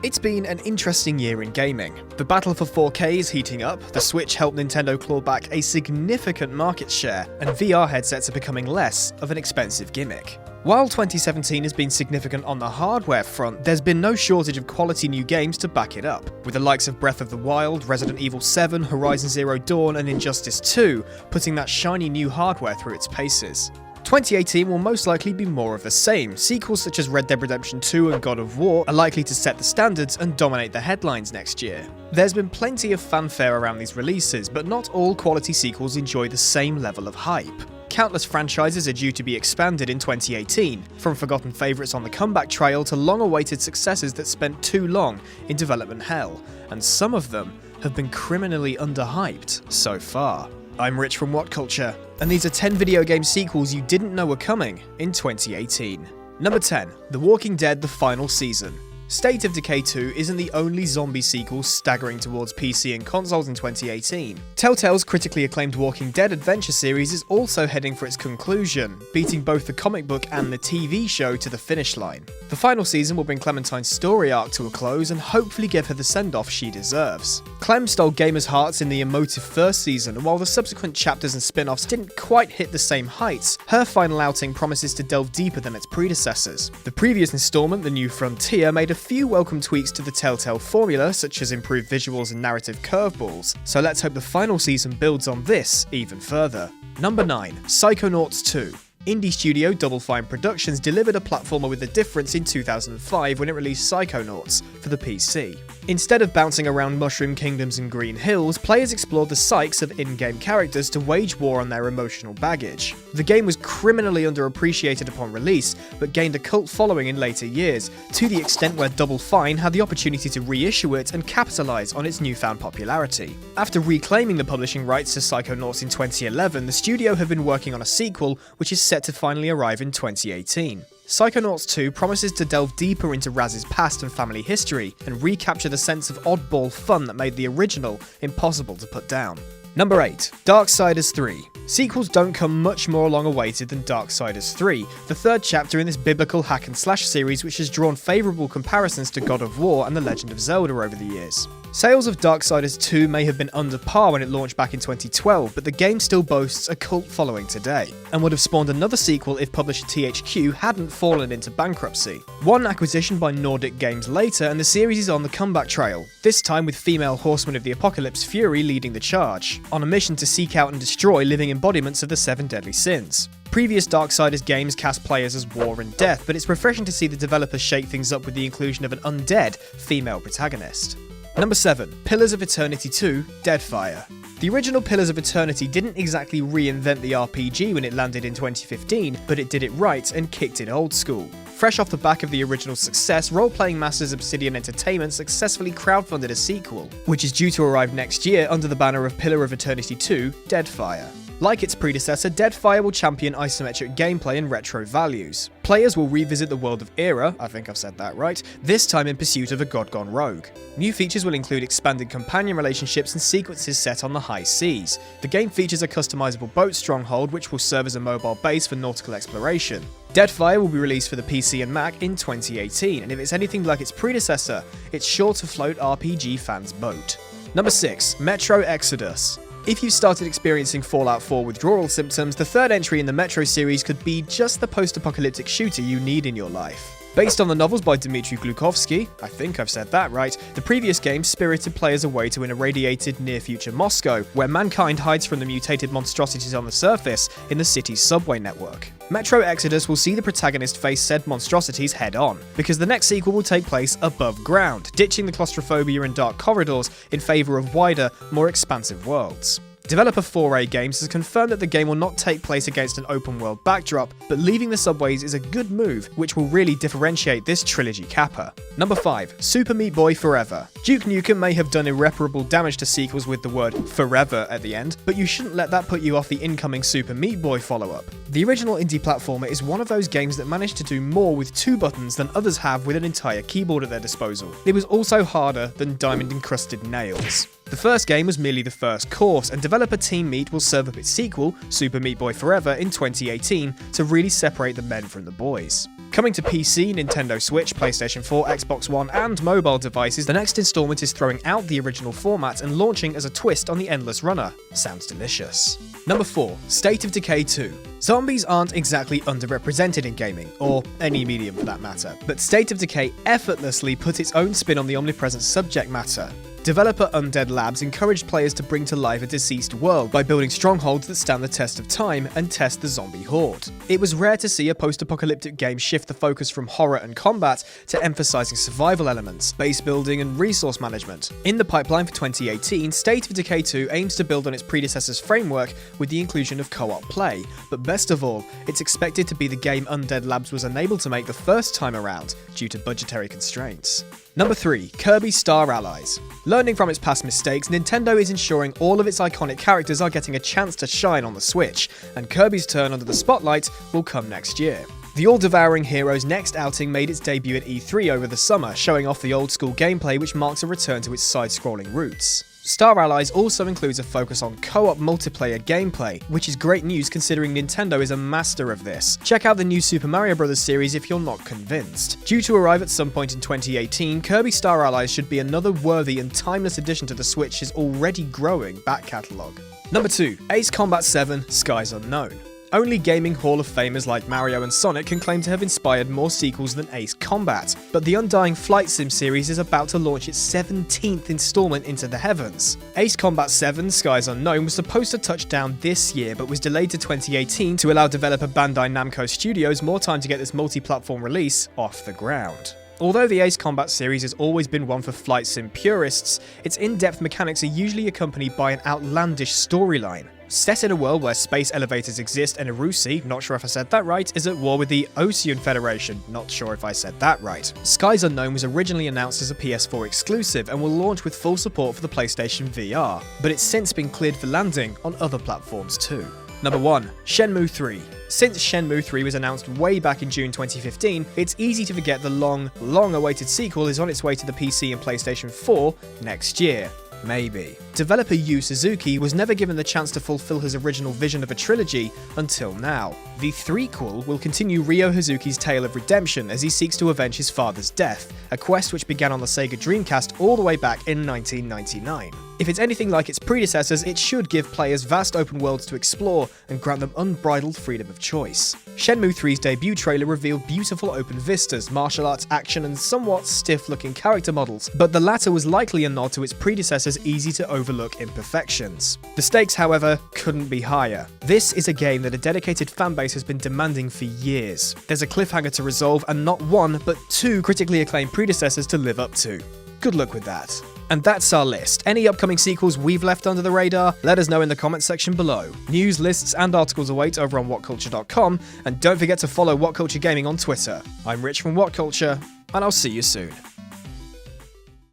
It's been an interesting year in gaming. The battle for 4K is heating up, the Switch helped Nintendo claw back a significant market share, and VR headsets are becoming less of an expensive gimmick. While 2017 has been significant on the hardware front, there's been no shortage of quality new games to back it up, with the likes of Breath of the Wild, Resident Evil 7, Horizon Zero Dawn, and Injustice 2 putting that shiny new hardware through its paces. 2018 will most likely be more of the same. Sequels such as Red Dead Redemption 2 and God of War are likely to set the standards and dominate the headlines next year. There's been plenty of fanfare around these releases, but not all quality sequels enjoy the same level of hype. Countless franchises are due to be expanded in 2018, from forgotten favourites on the comeback trail to long-awaited successors that spent too long in development hell, and some of them have been criminally underhyped so far. I'm Rich from What Culture, and these are 10 video game sequels you didn't know were coming in 2018. Number 10. The Walking Dead: The Final Season. State of Decay 2 isn't the only zombie sequel staggering towards PC and consoles in 2018. Telltale's critically acclaimed Walking Dead adventure series is also heading for its conclusion, beating both the comic book and the TV show to the finish line. The final season will bring Clementine's story arc to a close and hopefully give her the send-off she deserves. Clem stole gamers' hearts in the emotive first season, and while the subsequent chapters and spin-offs didn't quite hit the same heights, her final outing promises to delve deeper than its predecessors. The previous installment, The New Frontier, made a few welcome tweaks to the Telltale formula, such as improved visuals and narrative curveballs, so let's hope the final season builds on this even further. Number 9. Psychonauts 2. Indie studio Double Fine Productions delivered a platformer with a difference in 2005 when it released Psychonauts for the PC. Instead of bouncing around mushroom kingdoms and green hills, players explored the psyches of in-game characters to wage war on their emotional baggage. The game was criminally underappreciated upon release, but gained a cult following in later years, to the extent where Double Fine had the opportunity to reissue it and capitalise on its newfound popularity. After reclaiming the publishing rights to Psychonauts in 2011, the studio have been working on a sequel, which is set to finally arrive in 2018. Psychonauts 2 promises to delve deeper into Raz's past and family history, and recapture the sense of oddball fun that made the original impossible to put down. Number 8. Darksiders III. Sequels don't come much more long-awaited than Darksiders 3, the third chapter in this biblical hack-and-slash series which has drawn favourable comparisons to God of War and The Legend of Zelda over the years. Sales of Darksiders 2 may have been under par when it launched back in 2012, but the game still boasts a cult following today, and would have spawned another sequel if publisher THQ hadn't fallen into bankruptcy. One acquisition by Nordic Games later, and the series is on the comeback trail, this time with female Horsemen of the Apocalypse Fury leading the charge, on a mission to seek out and destroy living embodiments of the 7 deadly sins. Previous Darksiders games cast players as war and death, but it's refreshing to see the developers shake things up with the inclusion of an undead female protagonist. Number 7. Pillars of Eternity 2: Deadfire. The original Pillars of Eternity didn't exactly reinvent the RPG when it landed in 2015, but it did it right and kicked it old school. Fresh off the back of the original success, role-playing masters Obsidian Entertainment successfully crowdfunded a sequel, which is due to arrive next year under the banner of Pillar of Eternity 2: Deadfire. Like its predecessor, Deadfire will champion isometric gameplay and retro values. Players will revisit the world of Era, I think I've said that right, this time in pursuit of a god gone rogue. New features will include expanded companion relationships and sequences set on the high seas. The game features a customizable boat stronghold which will serve as a mobile base for nautical exploration. Deadfire will be released for the PC and Mac in 2018, and if it's anything like its predecessor, it's sure to float RPG fans' boat. Number 6. Metro Exodus. If you've started experiencing Fallout 4 withdrawal symptoms, the third entry in the Metro series could be just the post-apocalyptic shooter you need in your life. Based on the novels by Dmitry Glukovsky, I think I've said that right, the previous game spirited players away to an irradiated near-future Moscow, where mankind hides from the mutated monstrosities on the surface in the city's subway network. Metro Exodus will see the protagonist face said monstrosities head-on, because the next sequel will take place above ground, ditching the claustrophobia and dark corridors in favour of wider, more expansive worlds. Developer 4A Games has confirmed that the game will not take place against an open-world backdrop, but leaving the subways is a good move, which will really differentiate this trilogy capper. Number 5. Super Meat Boy Forever. Duke Nukem may have done irreparable damage to sequels with the word forever at the end, but you shouldn't let that put you off the incoming Super Meat Boy follow-up. The original indie platformer is one of those games that managed to do more with 2 buttons than others have with an entire keyboard at their disposal. It was also harder than diamond-encrusted nails. The first game was merely the first course, and developer Team Meat will serve up its sequel, Super Meat Boy Forever, in 2018 to really separate the men from the boys. Coming to PC, Nintendo Switch, PlayStation 4, Xbox One, and mobile devices, the next installment is throwing out the original format and launching as a twist on the Endless Runner. Sounds delicious. Number 4. State of Decay 2. Zombies aren't exactly underrepresented in gaming, or any medium for that matter, but State of Decay effortlessly put its own spin on the omnipresent subject matter. Developer Undead Labs encouraged players to bring to life a deceased world by building strongholds that stand the test of time and test the zombie horde. It was rare to see a post-apocalyptic game shift the focus from horror and combat to emphasizing survival elements, base building, and resource management. In the pipeline for 2018, State of Decay 2 aims to build on its predecessor's framework with the inclusion of co-op play, but best of all, it's expected to be the game Undead Labs was unable to make the first time around due to budgetary constraints. Number 3. Kirbys Star Allies. Learning from its past mistakes, Nintendo is ensuring all of its iconic characters are getting a chance to shine on the Switch, and Kirby's turn under the spotlight will come next year. The all-devouring hero's next outing made its debut at E3 over the summer, showing off the old-school gameplay which marks a return to its side-scrolling roots. Star Allies also includes a focus on co-op multiplayer gameplay, which is great news considering Nintendo is a master of this. Check out the new Super Mario Bros. Series if you're not convinced. Due to arrive at some point in 2018, Kirby Star Allies should be another worthy and timeless addition to the Switch's already growing back catalogue. Number 2. Ace Combat 7: Skies Unknown. Only gaming Hall of Famers like Mario and Sonic can claim to have inspired more sequels than Ace Combat, but the undying Flight Sim series is about to launch its 17th installment into the heavens. Ace Combat 7: Skies Unknown was supposed to touch down this year, but was delayed to 2018 to allow developer Bandai Namco Studios more time to get this multi-platform release off the ground. Although the Ace Combat series has always been one for flight sim purists, its in-depth mechanics are usually accompanied by an outlandish storyline. Set in a world where space elevators exist and Urusi, not sure if I said that right, is at war with the Ocean Federation, not sure if I said that right. Skies Unknown was originally announced as a PS4 exclusive and will launch with full support for the PlayStation VR, but it's since been cleared for landing on other platforms too. Number 1. Shenmue III. Since Shenmue III was announced way back in June 2015, it's easy to forget the long-awaited sequel is on its way to the PC and PlayStation 4 next year. Maybe. Developer Yu Suzuki was never given the chance to fulfill his original vision of a trilogy until now. The threequel will continue Ryo Hazuki's tale of redemption as he seeks to avenge his father's death, a quest which began on the Sega Dreamcast all the way back in 1999. If it's anything like its predecessors, it should give players vast open worlds to explore and grant them unbridled freedom of choice. Shenmue III's debut trailer revealed beautiful open vistas, martial arts action, and somewhat stiff-looking character models, but the latter was likely a nod to its predecessor's easy-to-overlook imperfections. The stakes, however, couldn't be higher. This is a game that a dedicated fanbase has been demanding for years. There's a cliffhanger to resolve, and not one, but two critically acclaimed predecessors to live up to. Good luck with that. And that's our list. Any upcoming sequels we've left under the radar? Let us know in the comments section below. News, lists, and articles await over on whatculture.com, and don't forget to follow What Culture Gaming on Twitter. I'm Rich from What Culture, and I'll see you soon.